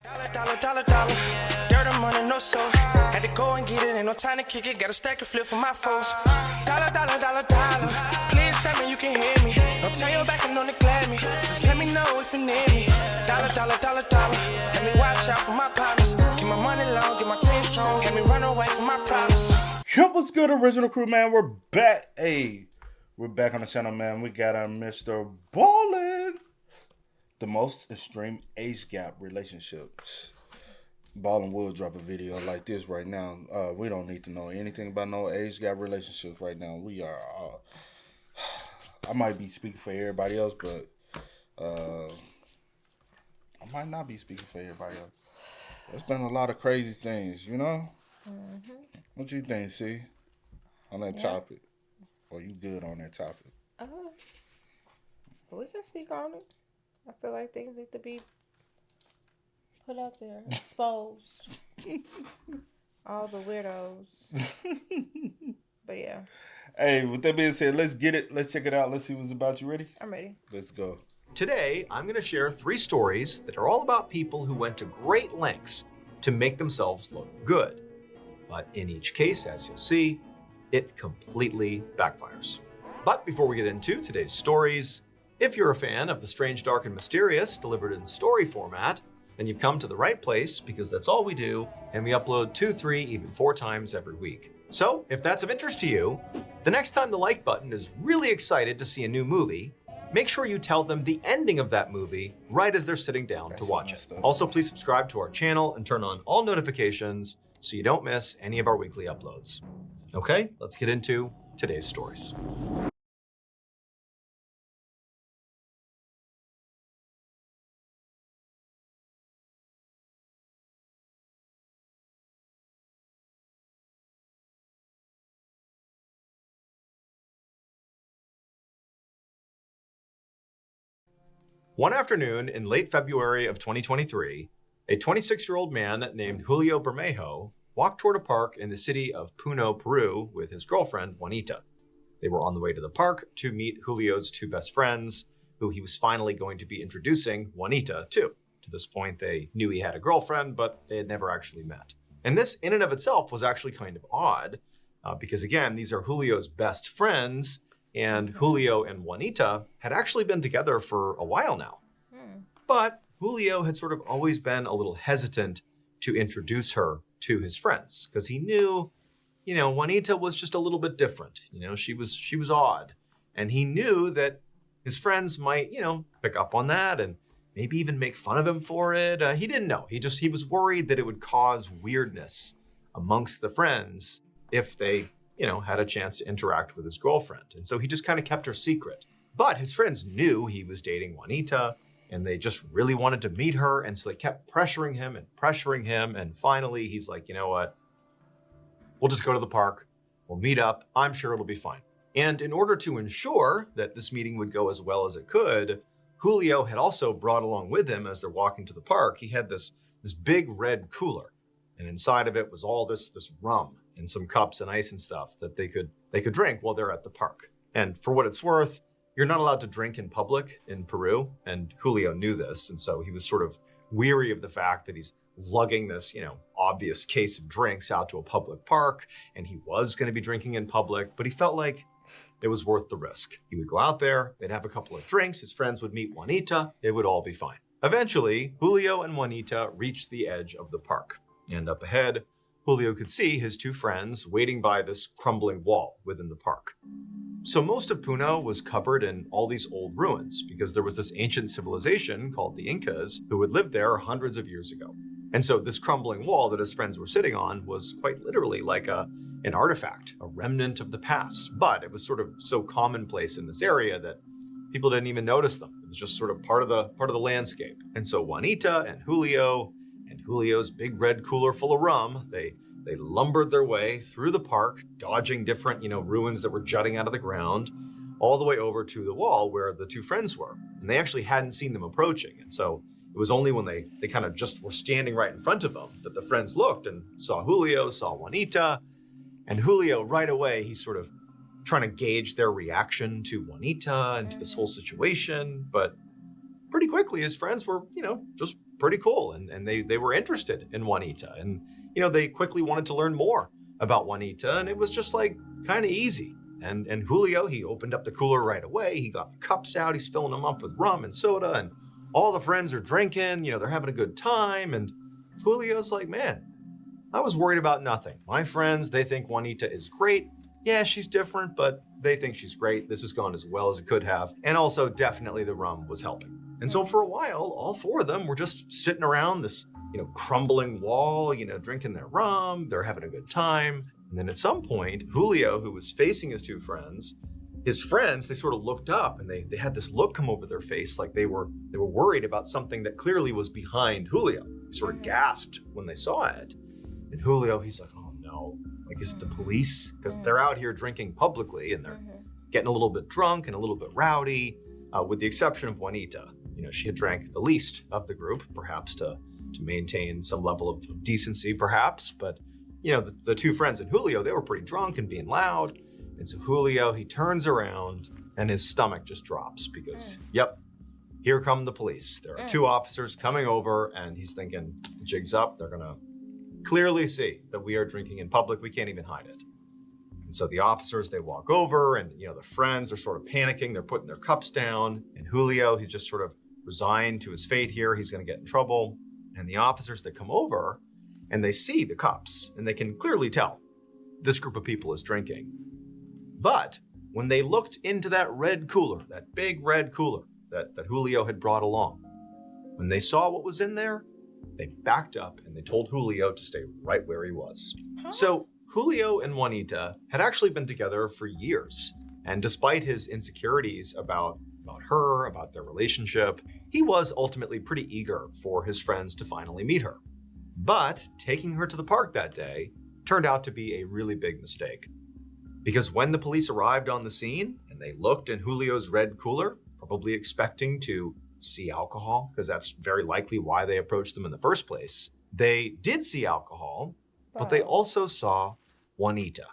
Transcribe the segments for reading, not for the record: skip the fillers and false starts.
Dollar. Dirt and money, no soul. Had to go and get it, ain't no time to kick it. Got a stack and flip for my foes. Dollar. Please tell me you can hear me. Don't turn your back and don't neglect me. Just let me know if you need me. Dollar. Let me watch out for my partners. Keep my money long, get my team strong. Let me run away from my problems. Yo, what's good, original crew, man? We're back. Hey, we're back on the channel, man. We got our Mr. Ballin'. The most extreme age gap relationships. Ballin' will drop a video like this right now. We don't need to know anything about no age gap relationships right now. We are, I might be speaking for everybody else, but I might not be speaking for everybody else. There's been a lot of crazy things, you know? Mm-hmm. What you think, Cee, on that topic? Or you good on that topic? We can speak on it. I feel like things need to be put out there, exposed. All the weirdos. But yeah. Hey, with that being said, let's get it. Let's check it out. Let's see what's about. You ready? I'm ready. Let's go. Today, I'm going to share 3 stories that are all about people who went to great lengths to make themselves look good. But in each case, as you'll see, it completely backfires. But before we get into today's stories, if you're a fan of the strange, dark, and mysterious delivered in story format, then you've come to the right place because that's all we do, and we upload 2, 3, even 4 times every week. So if that's of interest to you, the next time the like button is really excited to see a new movie, make sure you tell them the ending of that movie right as they're sitting down to watch it. Also, please subscribe to our channel and turn on all notifications so you don't miss any of our weekly uploads. Okay, let's get into today's stories. One afternoon in late February of 2023, a 26-year-old man named Julio Bermejo walked toward a park in the city of Puno, Peru, with his girlfriend, Juanita. They were on the way to the park to meet Julio's 2 best friends, who he was finally going to be introducing Juanita to. To this point, they knew he had a girlfriend, but they had never actually met. And this, in and of itself, was actually kind of odd, because again, these are Julio's best friends, and Julio and Juanita had actually been together for a while now. But Julio had sort of always been a little hesitant to introduce her to his friends because he knew, Juanita was just a little bit different. She was odd. And he knew that his friends might, pick up on that and maybe even make fun of him for it. He didn't know. He was worried that it would cause weirdness amongst the friends if they had a chance to interact with his girlfriend. And so he just kind of kept her secret. But his friends knew he was dating Juanita, and they just really wanted to meet her. And so they kept pressuring him. And finally, he's like, you know what? We'll just go to the park. We'll meet up. I'm sure it'll be fine. And in order to ensure that this meeting would go as well as it could, Julio had also brought along with him as they're walking to the park. He had this big red cooler. And inside of it was all this rum and some cups and ice and stuff that they could drink while they're at the park. And for what it's worth, you're not allowed to drink in public in Peru, and Julio knew this, and so he was sort of weary of the fact that he's lugging this, obvious case of drinks out to a public park, and he was going to be drinking in public, but he felt like it was worth the risk. He would go out there, they'd have a couple of drinks, his friends would meet Juanita, it would all be fine. Eventually, Julio and Juanita reached the edge of the park, and up ahead, Julio could see his 2 friends waiting by this crumbling wall within the park. So most of Puno was covered in all these old ruins because there was this ancient civilization called the Incas who had lived there hundreds of years ago. And so this crumbling wall that his friends were sitting on was quite literally like an artifact, a remnant of the past. But it was sort of so commonplace in this area that people didn't even notice them. It was just sort of part of the landscape. And so Juanita and Julio's big red cooler full of rum, they lumbered their way through the park, dodging different, ruins that were jutting out of the ground, all the way over to the wall where the 2 friends were. And they actually hadn't seen them approaching. And so it was only when they kind of just were standing right in front of them that the friends looked and saw Julio, saw Juanita. And Julio, right away, he's sort of trying to gauge their reaction to Juanita and to this whole situation. But pretty quickly, his friends were, just pretty cool. And they were interested in Juanita. And, they quickly wanted to learn more about Juanita. And it was just like kind of easy. And Julio, he opened up the cooler right away. He got the cups out. He's filling them up with rum and soda. And all the friends are drinking. They're having a good time. And Julio's like, man, I was worried about nothing. My friends, they think Juanita is great. Yeah, she's different, but they think she's great. This has gone as well as it could have. And also, definitely the rum was helping. And so for a while, all four of them were just sitting around this, crumbling wall, drinking their rum. They're having a good time. And then at some point, Julio, who was facing his two friends, his friends, they sort of looked up and they had this look come over their face like they were worried about something that clearly was behind Julio. They sort of gasped when they saw it. And Julio, he's like, oh no, like is it the police? Because they're out here drinking publicly and they're getting a little bit drunk and a little bit rowdy, with the exception of Juanita. She had drank the least of the group, perhaps to maintain some level of decency, perhaps. But, the two friends and Julio, they were pretty drunk and being loud. And so Julio, he turns around and his stomach just drops because, yep, here come the police. There are two officers coming over and he's thinking, the jig's up. They're going to clearly see that we are drinking in public. We can't even hide it. And so the officers, they walk over and, the friends are sort of panicking. They're putting their cups down. And Julio, he's just sort of resigned to his fate here. He's going to get in trouble. And the officers, they come over and they see the cups and they can clearly tell this group of people is drinking. But when they looked into that red cooler, that big red cooler that Julio had brought along, when they saw what was in there, they backed up and they told Julio to stay right where he was. So Julio and Juanita had actually been together for years. And despite his insecurities about her, about their relationship, he was ultimately pretty eager for his friends to finally meet her. But taking her to the park that day turned out to be a really big mistake. Because when the police arrived on the scene and they looked in Julio's red cooler, probably expecting to see alcohol, because that's very likely why they approached them in the first place, they did see alcohol, but they also saw Juanita.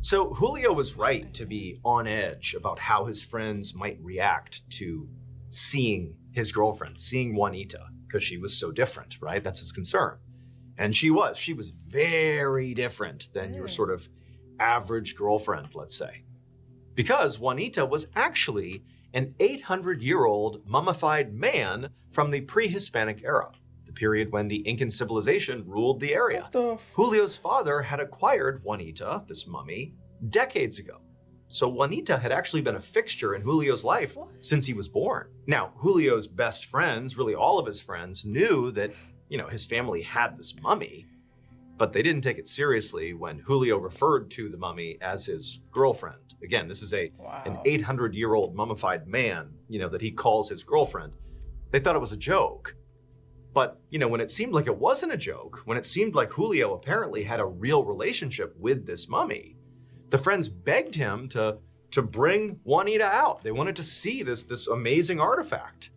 So Julio was right to be on edge about how his friends might react to seeing his girlfriend, seeing Juanita, because she was so different, right? That's his concern. And she was very different than your sort of average girlfriend, let's say. Because Juanita was actually an 800-year-old mummified man from the pre-Hispanic era, the period when the Incan civilization ruled the area. Julio's father had acquired Juanita, this mummy, decades ago. So Juanita had actually been a fixture in Julio's life since he was born. Now, Julio's best friends, really all of his friends, knew that, his family had this mummy, but they didn't take it seriously when Julio referred to the mummy as his girlfriend. Again, this is an 800-year-old mummified man, that he calls his girlfriend. They thought it was a joke. But, when it seemed like it wasn't a joke, when it seemed like Julio apparently had a real relationship with this mummy, the friends begged him to bring Juanita out. They wanted to see this amazing artifact.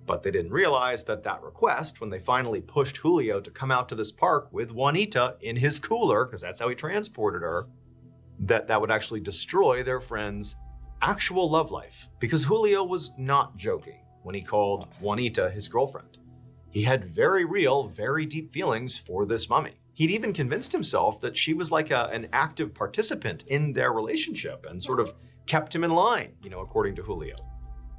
But they didn't realize that request, when they finally pushed Julio to come out to this park with Juanita in his cooler, because that's how he transported her, that would actually destroy their friend's actual love life. Because Julio was not joking when he called Juanita his girlfriend. He had very real, very deep feelings for this mummy. He'd even convinced himself that she was like an active participant in their relationship and sort of kept him in line, according to Julio.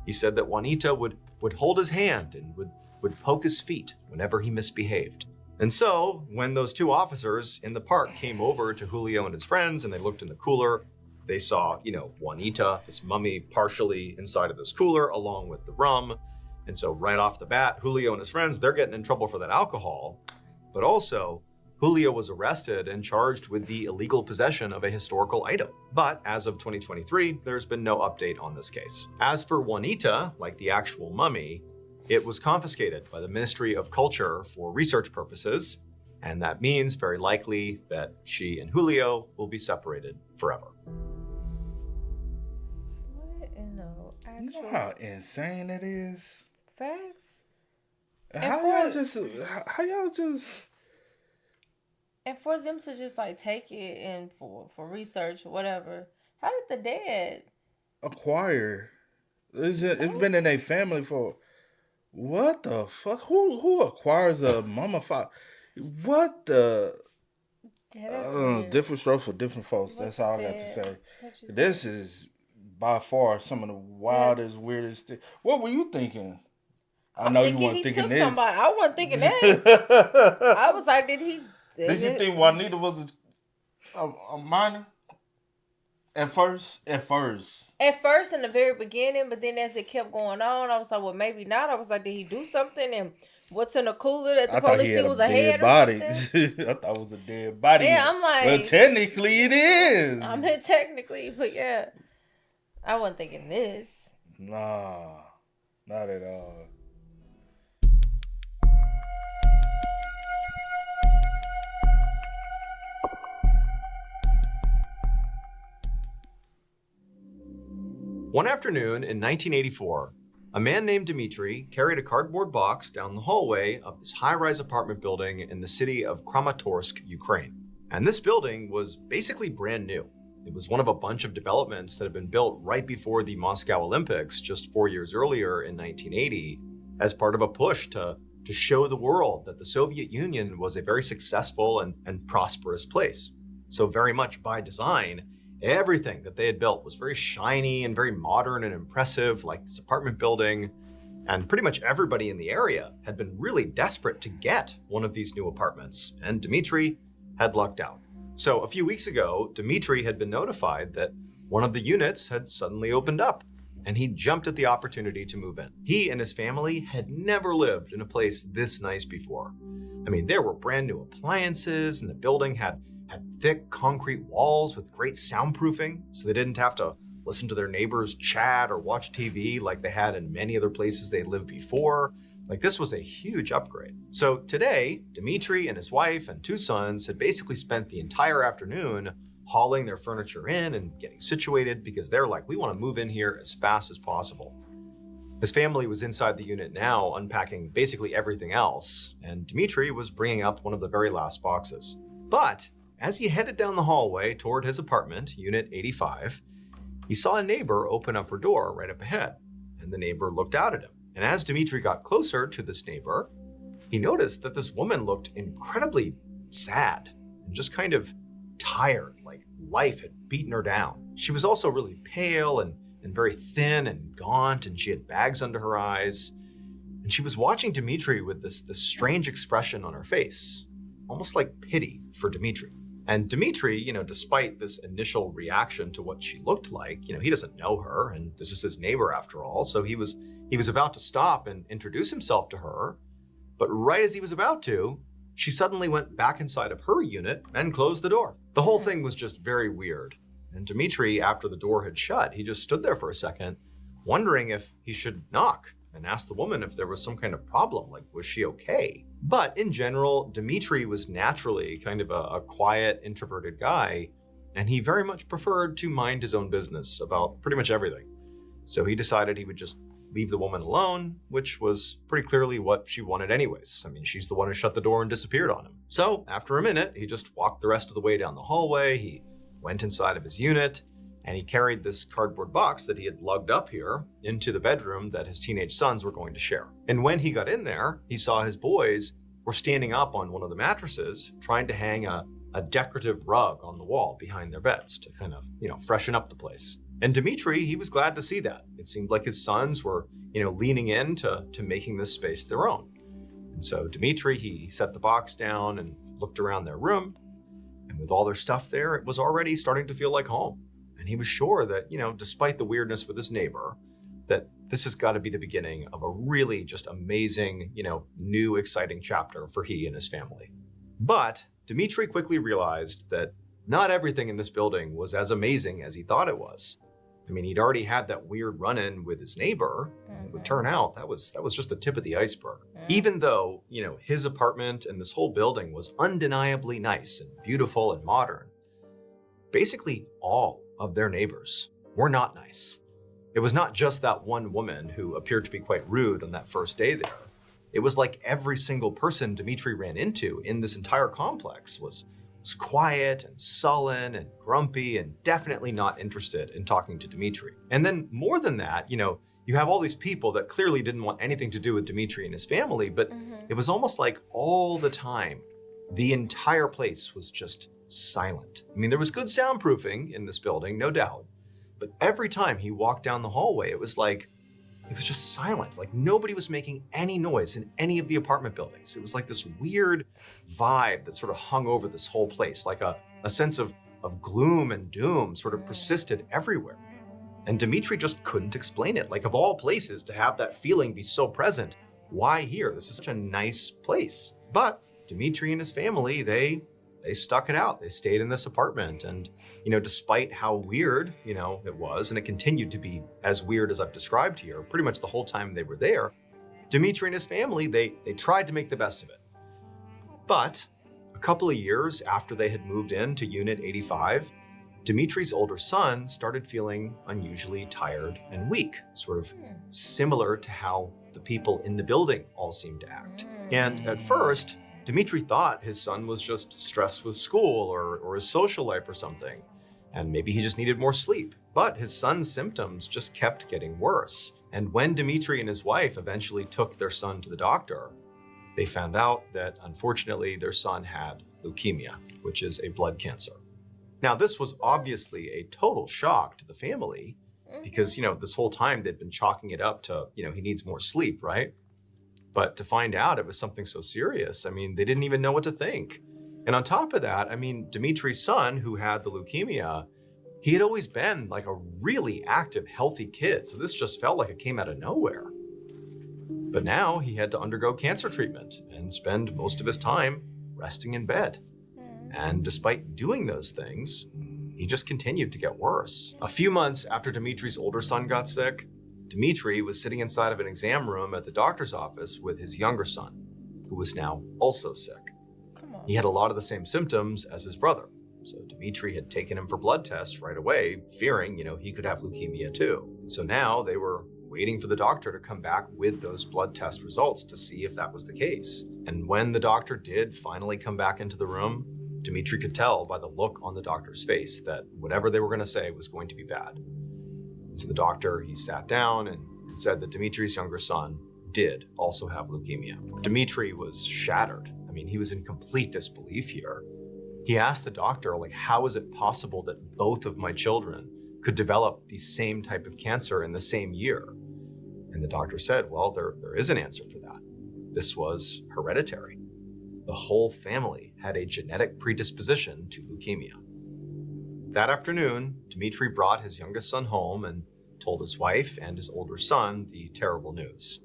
He said that Juanita would hold his hand and would poke his feet whenever he misbehaved. And so when those two officers in the park came over to Julio and his friends and they looked in the cooler, they saw, Juanita, this mummy, partially inside of this cooler along with the rum. And so right off the bat, Julio and his friends, they're getting in trouble for that alcohol. But also, Julio was arrested and charged with the illegal possession of a historical item. But as of 2023, there's been no update on this case. As for Juanita, like the actual mummy, it was confiscated by the Ministry of Culture for research purposes, and that means very likely that she and Julio will be separated forever. What in the You actual know how insane it is? facts? How y'all just And for them to just like take it and for research or whatever, how did the dad? acquire? It's been in their family for What the fuck? Who acquires a mummified? What the? Yeah, that's weird. Different strokes for different folks. What That's you all I got to said. say. What you This said. is by far some of the wildest, Yes. weirdest thing. What were you thinking? I I'm know you thinking weren't he thinking took this. somebody. I wasn't thinking that. I was like, did he? Did you think Juanita was a minor? At first? At first, in the very beginning, but then as it kept going on, I was like, well, maybe not. I was like, did he do something? And what's in the cooler that the I thought he police had see a was a dead head body. or something? I thought it was a dead body. Yeah, I'm like, well, technically it is. I mean, technically, but yeah, I wasn't thinking this. Nah, not at all. One afternoon in 1984, a man named Dmitry carried a cardboard box down the hallway of this high-rise apartment building in the city of Kramatorsk, Ukraine. And this building was basically brand new. It was one of a bunch of developments that had been built right before the Moscow Olympics just 4 years earlier in 1980 as part of a push to show the world that the Soviet Union was a very successful and prosperous place. So very much by design, everything that they had built was very shiny and very modern and impressive, like this apartment building. And pretty much everybody in the area had been really desperate to get one of these new apartments, and Dmitry had lucked out. So a few weeks ago, Dmitry had been notified that one of the units had suddenly opened up, and he jumped at the opportunity to move in. He and his family had never lived in a place this nice before. I mean, there were brand new appliances, and the building had thick concrete walls with great soundproofing, so they didn't have to listen to their neighbors chat or watch TV like they had in many other places they lived before. Like, this was a huge upgrade. So today, Dmitry and his wife and 2 sons had basically spent the entire afternoon hauling their furniture in and getting situated because they're like, we want to move in here as fast as possible. His family was inside the unit now, unpacking basically everything else, and Dmitry was bringing up one of the very last boxes. But as he headed down the hallway toward his apartment, Unit 85, he saw a neighbor open up her door right up ahead, and the neighbor looked out at him. And as Dmitry got closer to this neighbor, he noticed that this woman looked incredibly sad and just kind of tired, like life had beaten her down. She was also really pale and very thin and gaunt, and she had bags under her eyes. And she was watching Dmitry with this strange expression on her face, almost like pity for Dmitry. And Dmitry, despite this initial reaction to what she looked like, he doesn't know her, and this is his neighbor after all, so he was about to stop and introduce himself to her, but right as he was about to, she suddenly went back inside of her unit and closed the door. The whole thing was just very weird. And Dmitry, after the door had shut, he just stood there for a second, wondering if he should knock and ask the woman if there was some kind of problem, like, was she okay? But in general, Dmitry was naturally kind of a quiet, introverted guy, and he very much preferred to mind his own business about pretty much everything. So he decided he would just leave the woman alone, which was pretty clearly what she wanted anyways. I mean, she's the one who shut the door and disappeared on him. So after a minute, he just walked the rest of the way down the hallway, he went inside of his unit, and he carried this cardboard box that he had lugged up here into the bedroom that his teenage sons were going to share. And when he got in there, he saw his boys were standing up on one of the mattresses, trying to hang a decorative rug on the wall behind their beds to kind of, freshen up the place. And Dmitry, he was glad to see that. It seemed like his sons were, leaning in to making this space their own. And so Dmitry, he set the box down and looked around their room. And with all their stuff there, it was already starting to feel like home. And he was sure that, despite the weirdness with his neighbor, that this has got to be the beginning of a really just amazing, new exciting chapter for he and his family. But Dmitry quickly realized that not everything in this building was as amazing as he thought it was. I mean, he'd already had that weird run-in with his neighbor. And it would turn out that was just the tip of the iceberg. Even though, his apartment and this whole building was undeniably nice and beautiful and modern, basically all of their neighbors were not nice. It was not just that one woman who appeared to be quite rude on that first day there. It was like every single person Dmitry ran into in this entire complex was quiet and sullen and grumpy and definitely not interested in talking to Dmitry. And then more than that, you have all these people that clearly didn't want anything to do with Dmitry and his family, but it was almost like all the time, the entire place was just silent. I mean, there was good soundproofing in this building, no doubt, but every time he walked down the hallway, it was just silent. Like nobody was making any noise in any of the apartment buildings. It was like this weird vibe that sort of hung over this whole place, like a sense of gloom and doom sort of persisted everywhere. And Dmitry just couldn't explain it. Like of all places to have that feeling be so present, why here? This is such a nice place. But Dmitry and his family, they stuck it out. They stayed in this apartment. And, despite how weird, it was, and it continued to be as weird as I've described here, pretty much the whole time they were there, Dmitry and his family, they tried to make the best of it. But a couple of years after they had moved into Unit 85, Dmitry's older son started feeling unusually tired and weak, sort of similar to how the people in the building all seemed to act. And at first, Dmitry thought his son was just stressed with school or his social life or something, and maybe he just needed more sleep. But his son's symptoms just kept getting worse. And when Dmitry and his wife eventually took their son to the doctor, they found out that unfortunately their son had leukemia, which is a blood cancer. Now, this was obviously a total shock to the family because, this whole time they'd been chalking it up to, he needs more sleep, right? But to find out it was something so serious, they didn't even know what to think. And on top of that, Dmitry's son, who had the leukemia, he had always been like a really active, healthy kid. So this just felt like it came out of nowhere. But now he had to undergo cancer treatment and spend most of his time resting in bed. And despite doing those things, he just continued to get worse. A few months after Dmitry's older son got sick, Dmitry was sitting inside of an exam room at the doctor's office with his younger son, who was now also sick. He had a lot of the same symptoms as his brother. So Dmitry had taken him for blood tests right away, fearing, he could have leukemia too. And so now they were waiting for the doctor to come back with those blood test results to see if that was the case. And when the doctor did finally come back into the room, Dmitry could tell by the look on the doctor's face that whatever they were going to say was going to be bad. And so the doctor, he sat down and said that Dmitry's younger son did also have leukemia. Dmitry was shattered. He was in complete disbelief here. He asked the doctor, how is it possible that both of my children could develop the same type of cancer in the same year? And the doctor said, well, there is an answer for that. This was hereditary. The whole family had a genetic predisposition to leukemia. That afternoon, Dmitry brought his youngest son home and told his wife and his older son the terrible news.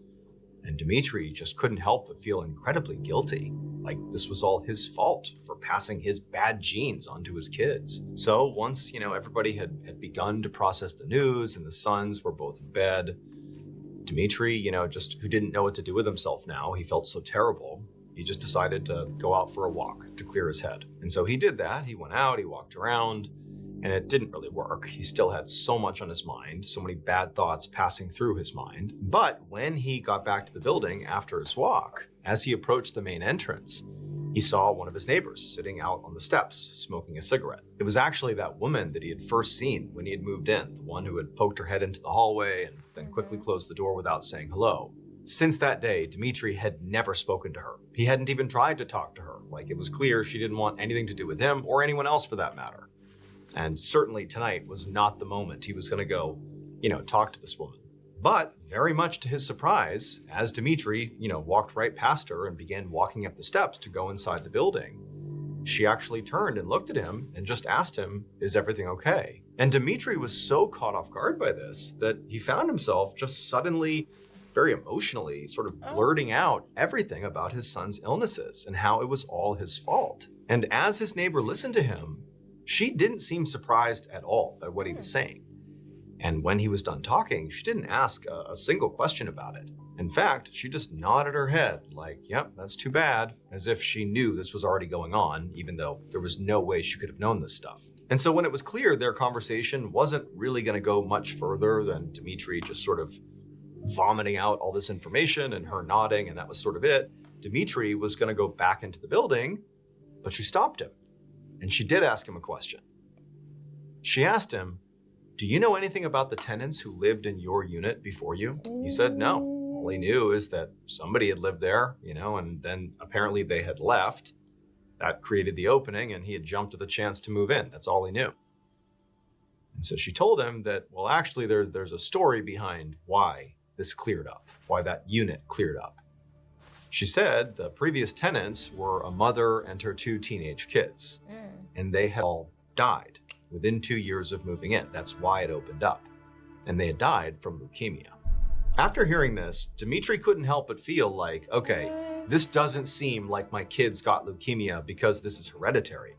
And Dmitry just couldn't help but feel incredibly guilty, like this was all his fault for passing his bad genes onto his kids. So once, everybody had begun to process the news and the sons were both in bed, Dmitry, just who didn't know what to do with himself now, he felt so terrible, he just decided to go out for a walk to clear his head. And so he did that. He went out, he walked around, and it didn't really work. He still had so much on his mind, so many bad thoughts passing through his mind. But when he got back to the building after his walk, as he approached the main entrance, he saw one of his neighbors sitting out on the steps, smoking a cigarette. It was actually that woman that he had first seen when he had moved in, the one who had poked her head into the hallway and then quickly closed the door without saying hello. Since that day, Dmitry had never spoken to her. He hadn't even tried to talk to her. It was clear she didn't want anything to do with him or anyone else for that matter. And certainly tonight was not the moment he was going to go, talk to this woman. But very much to his surprise, as Dmitry, walked right past her and began walking up the steps to go inside the building, she actually turned and looked at him and just asked him, is everything okay? And Dmitry was so caught off guard by this that he found himself just suddenly, very emotionally, sort of blurting out everything about his son's illnesses and how it was all his fault. And as his neighbor listened to him, she didn't seem surprised at all by what he was saying. And when he was done talking, she didn't ask a single question about it. In fact, she just nodded her head like, yep, that's too bad, as if she knew this was already going on, even though there was no way she could have known this stuff. And so when it was clear their conversation wasn't really going to go much further than Dmitry just sort of vomiting out all this information and her nodding, and that was sort of it, Dmitry was going to go back into the building, but she stopped him. And she did ask him a question. She asked him, "Do you know anything about the tenants who lived in your unit before you?" He said no. All he knew is that somebody had lived there, and then apparently they had left. That created the opening, and he had jumped at the chance to move in. That's all he knew. And so she told him that, well, actually, there's a story behind why this cleared up, why that unit cleared up. She said the previous tenants were a mother and her 2 teenage kids, and they had all died within 2 years of moving in. That's why it opened up. And they had died from leukemia. After hearing this, Dimitri couldn't help but feel like, okay, this doesn't seem like my kids got leukemia because this is hereditary.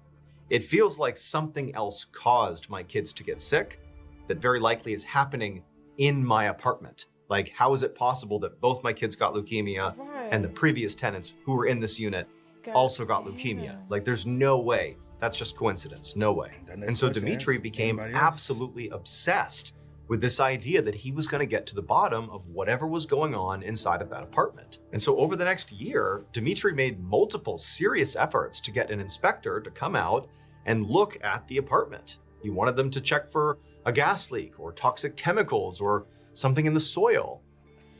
It feels like something else caused my kids to get sick that very likely is happening in my apartment. Like, how is it possible that both my kids got leukemia and the previous tenants who were in this unit also got leukemia? Like, there's no way. That's just coincidence. No way. And so Dimitri became absolutely obsessed with this idea that he was going to get to the bottom of whatever was going on inside of that apartment. And so over the next year, Dimitri made multiple serious efforts to get an inspector to come out and look at the apartment. He wanted them to check for a gas leak or toxic chemicals or something in the soil.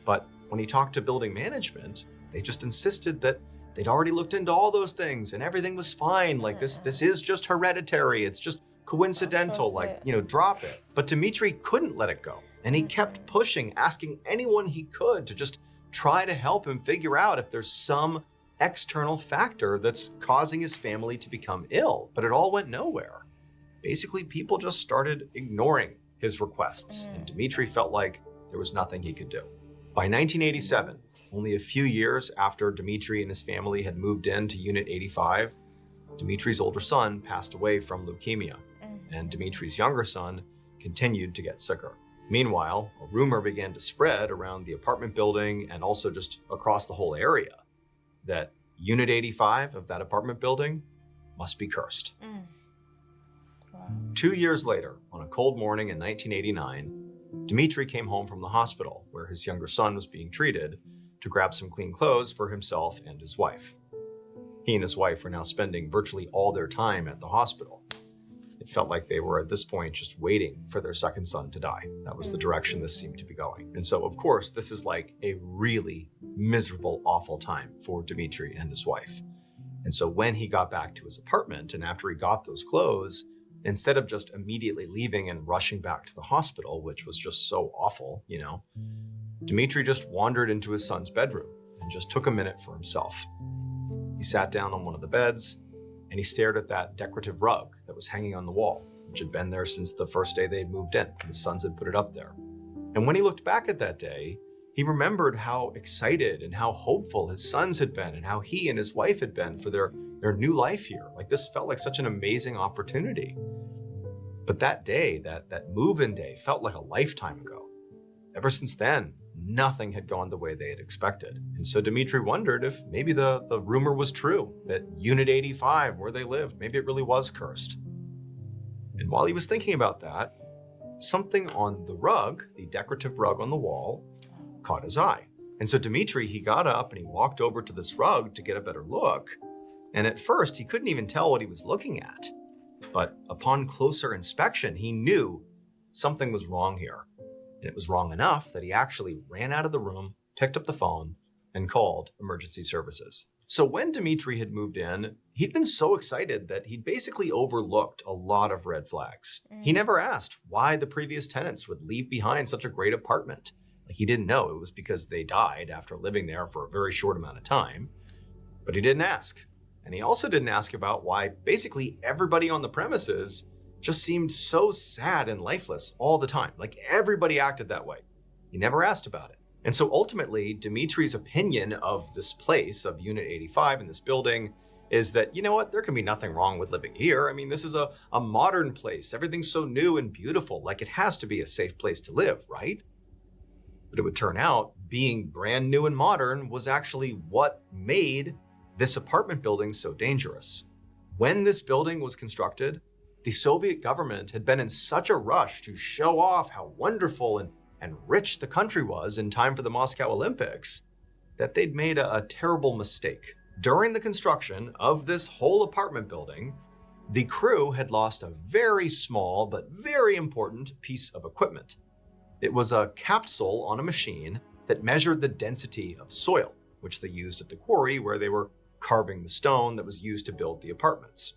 But when he talked to building management, they just insisted that they'd already looked into all those things and everything was fine. Like this is just hereditary. It's just coincidental, like, drop it. But Dimitri couldn't let it go. And he kept pushing, asking anyone he could to just try to help him figure out if there's some external factor that's causing his family to become ill. But it all went nowhere. Basically, people just started ignoring his requests, and Dimitri felt like there was nothing he could do. By 1987, only a few years after Dimitri and his family had moved into Unit 85, Dimitri's older son passed away from leukemia, and Dimitri's younger son continued to get sicker. Meanwhile, a rumor began to spread around the apartment building and also just across the whole area that Unit 85 of that apartment building must be cursed. 2 years later, on a cold morning in 1989, Dimitri came home from the hospital where his younger son was being treated to grab some clean clothes for himself and his wife. He and his wife were now spending virtually all their time at the hospital. It felt like they were at this point just waiting for their second son to die. That was the direction this seemed to be going. And so, of course, this is like a really miserable, awful time for Dimitri and his wife. And so when he got back to his apartment and after he got those clothes, instead of just immediately leaving and rushing back to the hospital, which was just so awful, Dimitri just wandered into his son's bedroom and just took a minute for himself. He sat down on one of the beds and he stared at that decorative rug that was hanging on the wall, which had been there since the first day they had moved in. The sons had put it up there. And when he looked back at that day, he remembered how excited and how hopeful his sons had been and how he and his wife had been for their new life here. Like, this felt like such an amazing opportunity. But that day, that move-in day, felt like a lifetime ago. Ever since then, nothing had gone the way they had expected. And so Dimitri wondered if maybe the rumor was true, that Unit 85, where they lived, maybe it really was cursed. And while he was thinking about that, something on the rug, the decorative rug on the wall, caught his eye. And so Dimitri, he got up and he walked over to this rug to get a better look. And at first, he couldn't even tell what he was looking at. But upon closer inspection, he knew something was wrong here. And it was wrong enough that he actually ran out of the room, picked up the phone, and called emergency services. So when Dimitri had moved in, he'd been so excited that he'd basically overlooked a lot of red flags. He never asked why the previous tenants would leave behind such a great apartment. Like, he didn't know it was because they died after living there for a very short amount of time. But he didn't ask. And he also didn't ask about why basically everybody on the premises just seemed so sad and lifeless all the time. Like, everybody acted that way. He never asked about it. And so ultimately, Dimitri's opinion of this place, of Unit 85 in this building, is that, you know what, there can be nothing wrong with living here. I mean, this is a modern place. Everything's so new and beautiful. Like, it has to be a safe place to live, right? But it would turn out being brand new and modern was actually what made this apartment building so dangerous. When this building was constructed, the Soviet government had been in such a rush to show off how wonderful and rich the country was in time for the Moscow Olympics that they'd made a terrible mistake. During the construction of this whole apartment building, The crew had lost a very small but very important piece of equipment. It was a capsule on a machine that measured the density of soil, which they used at the quarry where they were carving the stone that was used to build the apartments.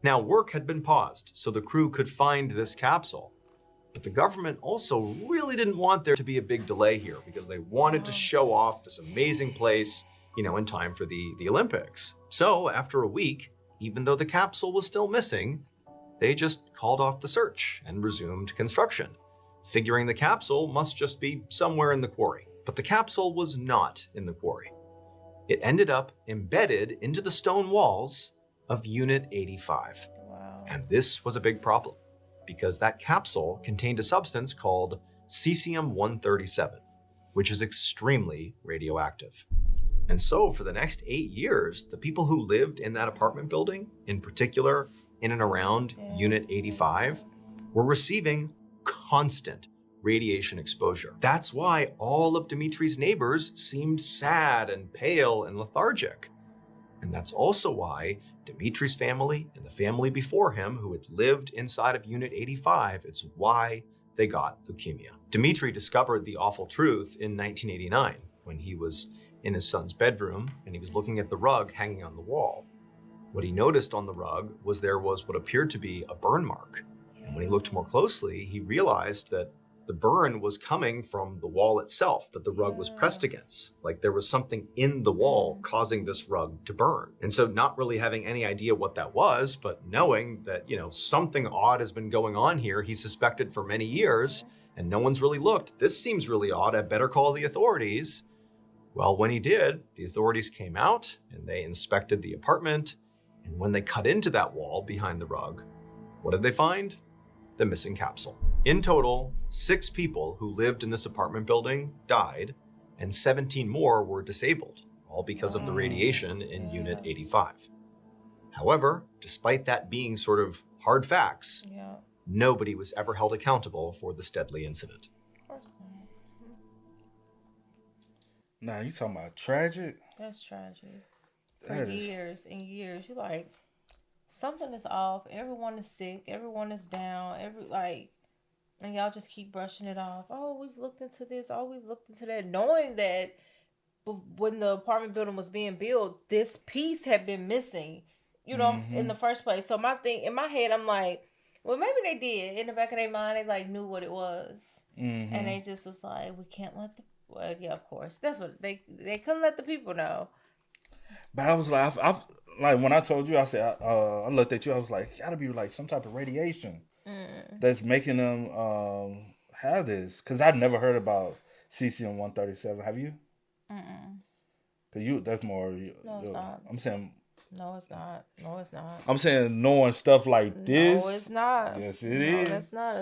Now, work had been paused so the crew could find this capsule, but the government also really didn't want there to be a big delay here because they wanted to show off this amazing place, in time for the Olympics. So after a week, even though the capsule was still missing, they just called off the search and resumed construction, figuring the capsule must just be somewhere in the quarry. But the capsule was not in the quarry. It ended up embedded into the stone walls of Unit 85. Wow. And this was a big problem because that capsule contained a substance called cesium-137, which is extremely radioactive. And so for the next 8 years, the people who lived in that apartment building, in particular in and around Unit 85, were receiving constant radiation exposure. That's why all of Dimitri's neighbors seemed sad and pale and lethargic. And that's also why Dimitri's family and the family before him who had lived inside of Unit 85, it's why they got leukemia. Dimitri discovered the awful truth in 1989 when he was in his son's bedroom and he was looking at the rug hanging on the wall. What he noticed on the rug was there was what appeared to be a burn mark. And when he looked more closely, he realized that the burn was coming from the wall itself that the rug was pressed against. Like there was something in the wall causing this rug to burn. And so not really having any idea what that was, but knowing that, something odd has been going on here, he suspected for many years, and no one's really looked. This seems really odd. I better call the authorities. Well, when he did, the authorities came out and they inspected the apartment. And when they cut into that wall behind the rug, what did they find? The missing capsule. In total, 6 people who lived in this apartment building died, and 17 more were disabled, all because of the radiation in Unit 85. However, despite that being sort of hard facts, nobody was ever held accountable for this deadly incident. Of course not. Nah, you talking about tragic? That's tragic. For years and years, you're like, something is off. Everyone is sick. Everyone is down. And y'all just keep brushing it off. Oh, we've looked into this. Oh, we've looked into that. Knowing that when the apartment building was being built, this piece had been missing, in the first place. So in my head, I'm like, well, maybe they did. In the back of their mind, they knew what it was. Mm-hmm. And they just was like, we can't let of course. That's what they couldn't let the people know. But I was like, like when I told you, I said, I looked at you, I was like, gotta be like some type of radiation that's making them have this. Because I'd never heard about cesium-137. Have you? Because that's more. No, it's not. I'm saying. No, it's not. No, it's not. I'm saying knowing stuff like this. No, it's not. Yes, it is. That's not.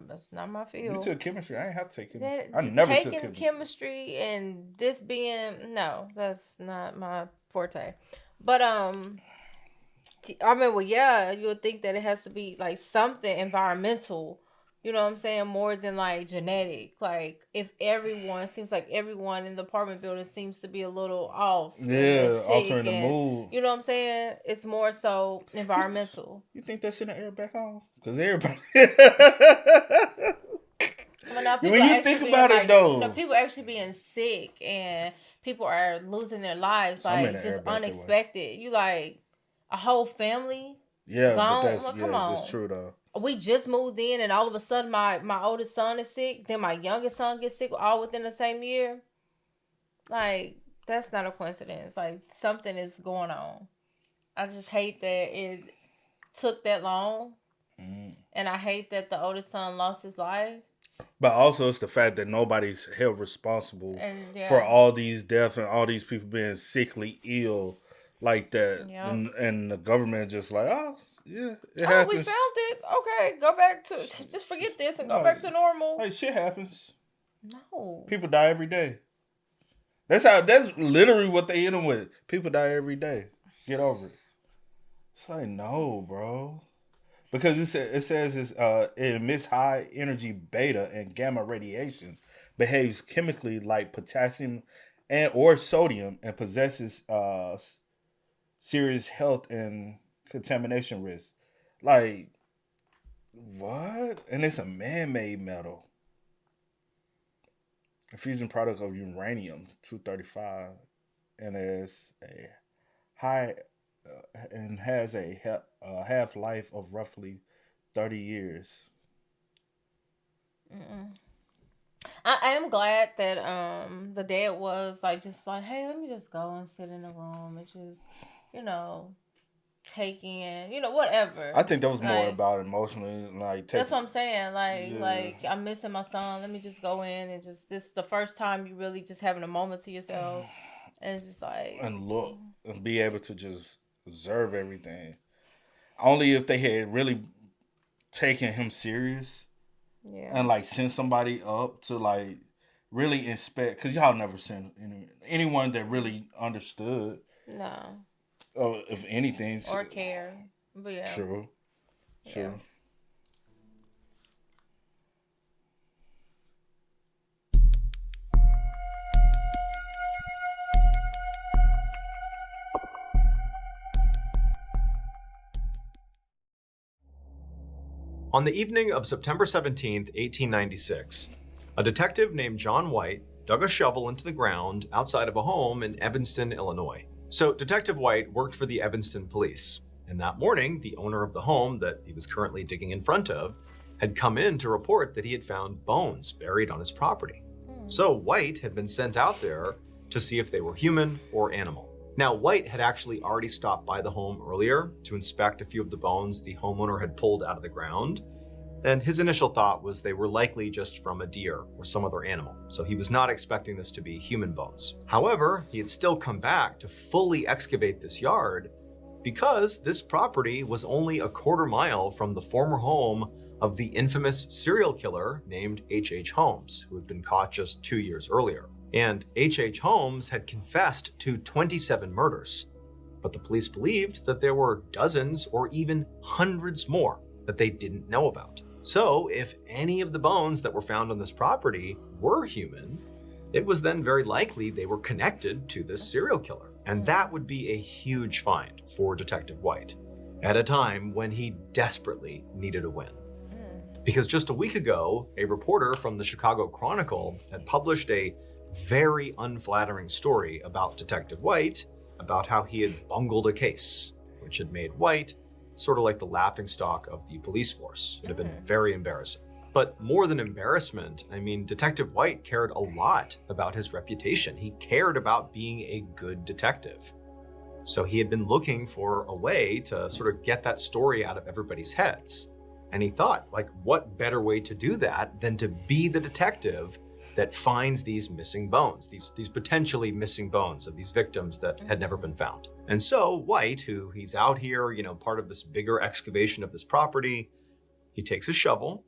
That's not my field. You took chemistry. I ain't have to take chemistry. I never took taking chemistry and this being that's not my forte. But you would think that it has to be like something environmental. You know what I'm saying? More than like genetic. Like if seems like everyone in the apartment building seems to be a little off. Yeah, altering the mood. You know what I'm saying? It's more so environmental. You think that's in the air back home? Because everybody. When you think about it, though, people actually being sick and people are losing their lives just unexpected. You like a whole family. Yeah, gone? but that's true though. We just moved in and all of a sudden my oldest son is sick. Then my youngest son gets sick all within the same year. Like, that's not a coincidence. Like, something is going on. I just hate that it took that long. And I hate that the oldest son lost his life. But also it's the fact that nobody's held responsible for all these deaths and all these people being sickly ill like that. And the government just like, it happens. We found it. Okay, go back to just forget this and go back to normal. Hey, shit happens. No. People die every day. That's literally what they hit them with. People die every day. Get over it. It's like, no, bro. Because it says it emits high energy beta and gamma radiation, behaves chemically like potassium or sodium, and possesses serious health and contamination risks. Like, what? And it's a man-made metal. A fusion product of uranium-235, and is a high and has a half-life of roughly 30 years. I am glad that the dad was like just like, hey, let me just go and sit in the room and just, you know, take in, you know, whatever. I think that was more Like, about emotionally, like that's what I'm saying. Yeah. Like I'm missing my son. Let me just go in and just this is the first time you really just having a moment to yourself, and it's just like and look and be able to just observe everything. Only if they had really taken him serious yeah. and like send somebody up to like really inspect, because y'all never sent anyone that really understood. No. If anything, Or care. But yeah. True. Yeah. On the evening of September 17th, 1896, a detective named John White dug a shovel into the ground outside of a home in Evanston, Illinois. So Detective White worked for the Evanston police, and that morning, the owner of the home that he was currently digging in front of had come in to report that he had found bones buried on his property. So White had been sent out there to see if they were human or animal. Now, White had actually already stopped by the home earlier to inspect a few of the bones the homeowner had pulled out of the ground, and his initial thought was they were likely just from a deer or some other animal, so he was not expecting this to be human bones. However, he had still come back to fully excavate this yard because this property was only a quarter mile from the former home of the infamous serial killer named H.H. Holmes, who had been caught just 2 years earlier. And H.H. Holmes had confessed to 27 murders, but the police believed that there were dozens or even hundreds more that they didn't know about. So if any of the bones that were found on this property were human, it was then very likely they were connected to this serial killer. And that would be a huge find for Detective White at a time when he desperately needed a win. Because just a week ago, a reporter from the Chicago Chronicle had published a very unflattering story about Detective White, about how he had bungled a case, which had made White sort of like the laughingstock of the police force. It had been very embarrassing. But more than embarrassment, I mean, Detective White cared a lot about his reputation. He cared about being a good detective. So he had been looking for a way to sort of get that story out of everybody's heads. And he thought, like, what better way to do that than to be the detective that finds these missing bones, these potentially missing bones of these victims that had never been found. And so White, who he's out here, you know, part of this bigger excavation of this property, he takes a shovel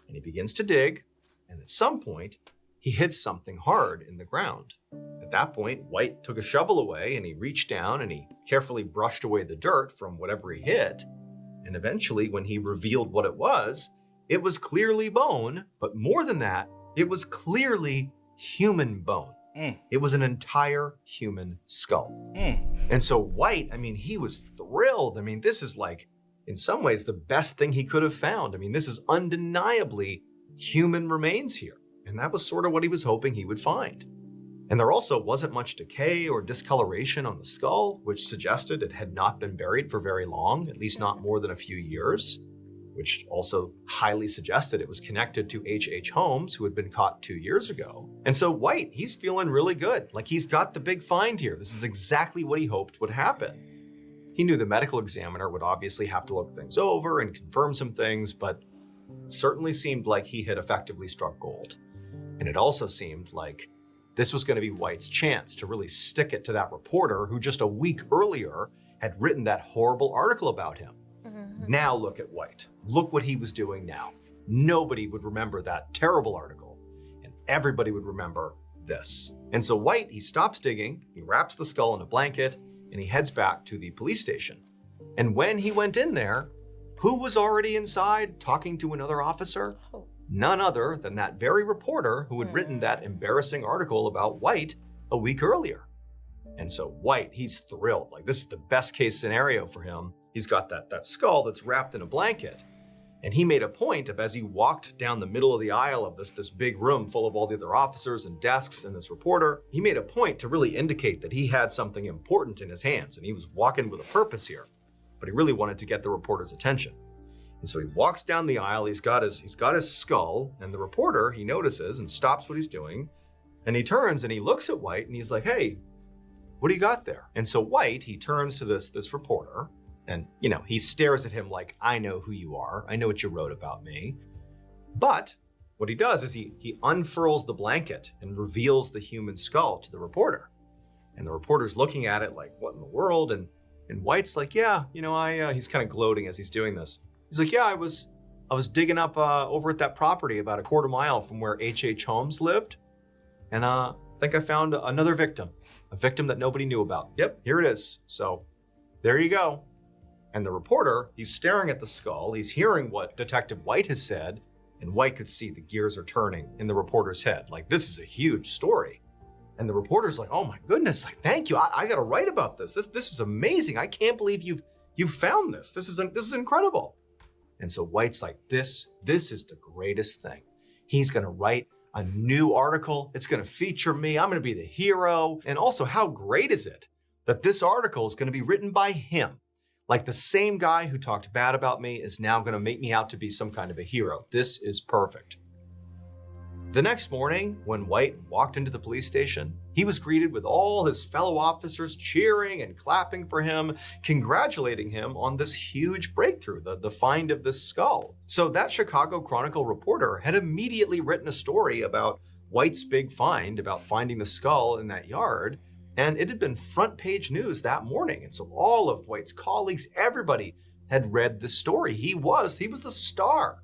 and he begins to dig. And at some point, he hits something hard in the ground. At that point, White took a shovel away and he reached down and he carefully brushed away the dirt from whatever he hit. And eventually, when he revealed what it was clearly bone, but more than that, it was clearly human bone. It was an entire human skull. And so White, I mean, he was thrilled. I mean, this is like, in some ways, the best thing he could have found. I mean, this is undeniably human remains here. And that was sort of what he was hoping he would find. And there also wasn't much decay or discoloration on the skull, which suggested it had not been buried for very long, at least not more than a few years, which also highly suggested it was connected to H.H. Holmes, who had been caught 2 years ago. And so White, he's feeling really good. Like, he's got the big find here. This is exactly what he hoped would happen. He knew the medical examiner would obviously have to look things over and confirm some things, but it certainly seemed like he had effectively struck gold. And it also seemed like this was going to be White's chance to really stick it to that reporter who just a week earlier had written that horrible article about him. Now look at White. Look what he was doing now. Nobody would remember that terrible article, and everybody would remember this. And so White, he stops digging, he wraps the skull in a blanket, and he heads back to the police station. And when he went in there, who was already inside talking to another officer? None other than that very reporter who had written that embarrassing article about White a week earlier. And so White, he's thrilled. Like, this is the best case scenario for him. he's got that skull that's wrapped in a blanket. And he made a point of, as he walked down the middle of the aisle of this big room full of all the other officers and desks and this reporter, he made a point to really indicate that he had something important in his hands and he was walking with a purpose here. But he really wanted to get the reporter's attention. And so he walks down the aisle, he's got his skull, and the reporter, he notices and stops what he's doing, and he turns and he looks at White and he's like, "Hey, what do you got there?" And so White, he turns to this reporter, and, he stares at him like, "I know who you are. I know what you wrote about me." But what he does is he unfurls the blanket and reveals the human skull to the reporter. And the reporter's looking at it like, "What in the world?" And White's like, "Yeah, he's kind of gloating as he's doing this. He's like, "Yeah, I was digging up over at that property about a quarter mile from where H.H. Holmes lived. And I think I found another victim, a victim that nobody knew about. Yep, here it is. So there you go." And the reporter, he's staring at the skull. He's hearing what Detective White has said. And White could see the gears are turning in the reporter's head. Like, this is a huge story. And the reporter's like, "Oh my goodness, like, thank you. I got to write about this. This is amazing. I can't believe you've found this. This is incredible." And so White's like, this is the greatest thing. He's going to write a new article. It's going to feature me. I'm going to be the hero. And also, how great is it that this article is going to be written by him? Like, the same guy who talked bad about me is now going to make me out to be some kind of a hero. This is perfect. The next morning, when White walked into the police station, he was greeted with all his fellow officers cheering and clapping for him, congratulating him on this huge breakthrough, the find of this skull. So that Chicago Chronicle reporter had immediately written a story about White's big find, about finding the skull in that yard, and it had been front page news that morning. And so all of White's colleagues, everybody had read the story. He was the star.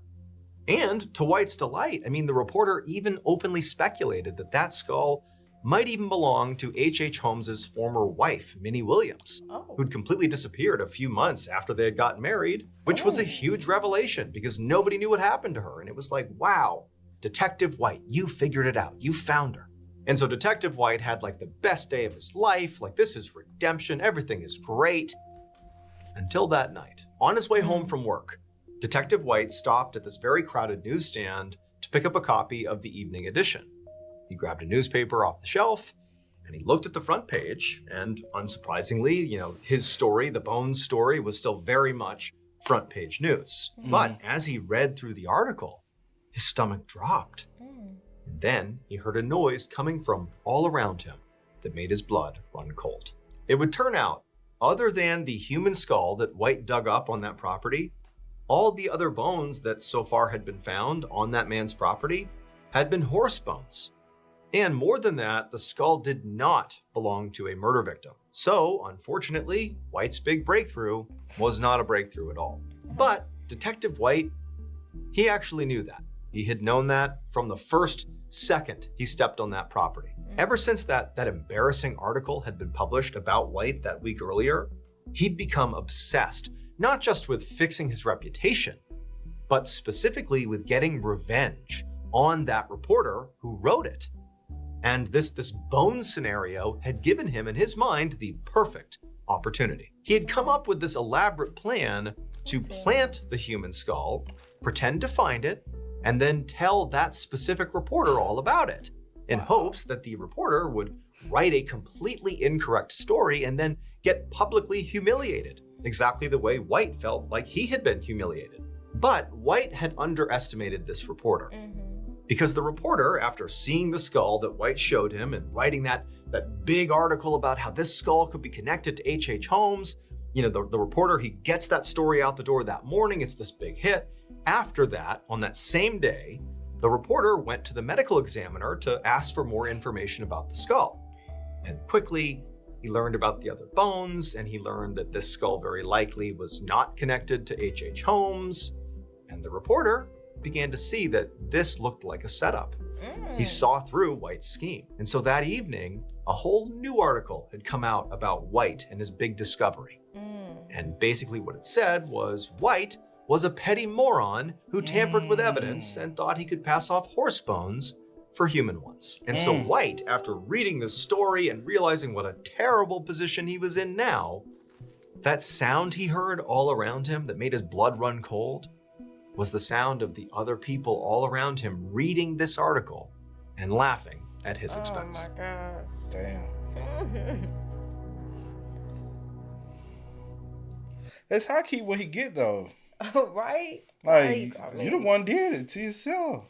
And to White's delight, the reporter even openly speculated that skull might even belong to H.H. Holmes's former wife, Minnie Williams, who'd completely disappeared a few months after they had gotten married, which was a huge revelation because nobody knew what happened to her. And it was like, wow, Detective White, you figured it out. You found her. And so Detective White had like the best day of his life. Like, this is redemption. Everything is great. Until that night, on his way home from work, Detective White stopped at this very crowded newsstand to pick up a copy of the evening edition. He grabbed a newspaper off the shelf and he looked at the front page, and unsurprisingly, his story, the Bones story, was still very much front page news. But as he read through the article, his stomach dropped. And then he heard a noise coming from all around him that made his blood run cold. It would turn out, other than the human skull that White dug up on that property, all the other bones that so far had been found on that man's property had been horse bones. And more than that, the skull did not belong to a murder victim. So, unfortunately, White's big breakthrough was not a breakthrough at all. But Detective White, he actually knew that. He had known that from the first second he stepped on that property. Ever since that embarrassing article had been published about White that week earlier, he'd become obsessed, not just with fixing his reputation, but specifically with getting revenge on that reporter who wrote it. And this bone scenario had given him, in his mind, the perfect opportunity. He had come up with this elaborate plan to plant the human skull, pretend to find it, and then tell that specific reporter all about it, in hopes that the reporter would write a completely incorrect story and then get publicly humiliated, exactly the way White felt like he had been humiliated. But White had underestimated this reporter. Because the reporter, after seeing the skull that White showed him and writing that big article about how this skull could be connected to H.H. Holmes, the reporter, he gets that story out the door that morning. It's this big hit. After that, on that same day, the reporter went to the medical examiner to ask for more information about the skull. And quickly, he learned about the other bones, and he learned that this skull very likely was not connected to H.H. Holmes. And the reporter began to see that this looked like a setup. He saw through White's scheme. And so that evening, a whole new article had come out about White and his big discovery. And basically what it said was White was a petty moron who tampered with evidence and thought he could pass off horse bones for human ones. And so White, after reading this story and realizing what a terrible position he was in now, That sound he heard all around him that made his blood run cold was the sound of the other people all around him reading this article and laughing at his expense. Oh my gosh. Damn. That's high key what he get though. Right? Like, I you the one did it to yourself.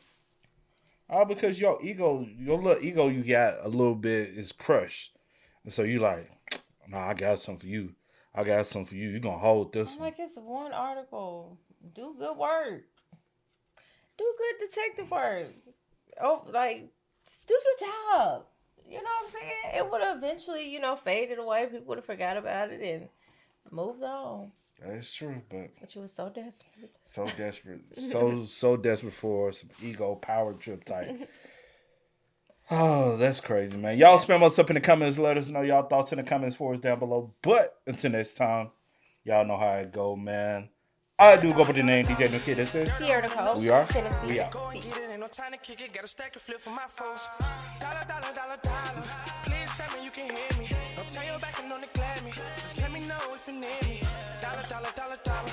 All because your little ego you got a little bit is crushed. And so you like, nah, I got something for you. I got something for you. You gonna hold this I'm one. like, it's one article. Do good work. Do good detective work. Oh, like, just do your job. You know what I'm saying? It would have eventually, faded away. People would have forgot about it and moved on. That is true, But you were so desperate. so desperate. so desperate for some ego power trip type. Oh, that's crazy, man. Y'all spam us up in the comments. Let us know y'all thoughts in the comments for us down below. But until next time, y'all know how it go, man. I do go by the name DJ New Kid. This is Sierra Nicole. We are. Tennessee. We out. Go and get it, ain't no time to kick it. Got a stack of flip for my foes. Dollar, dollar, dollar, dollar. Please tell me you can hear me. Don't turn your back and don't neglect me. Just let me know if you need me. Dollar, dollar, dollar, dollar.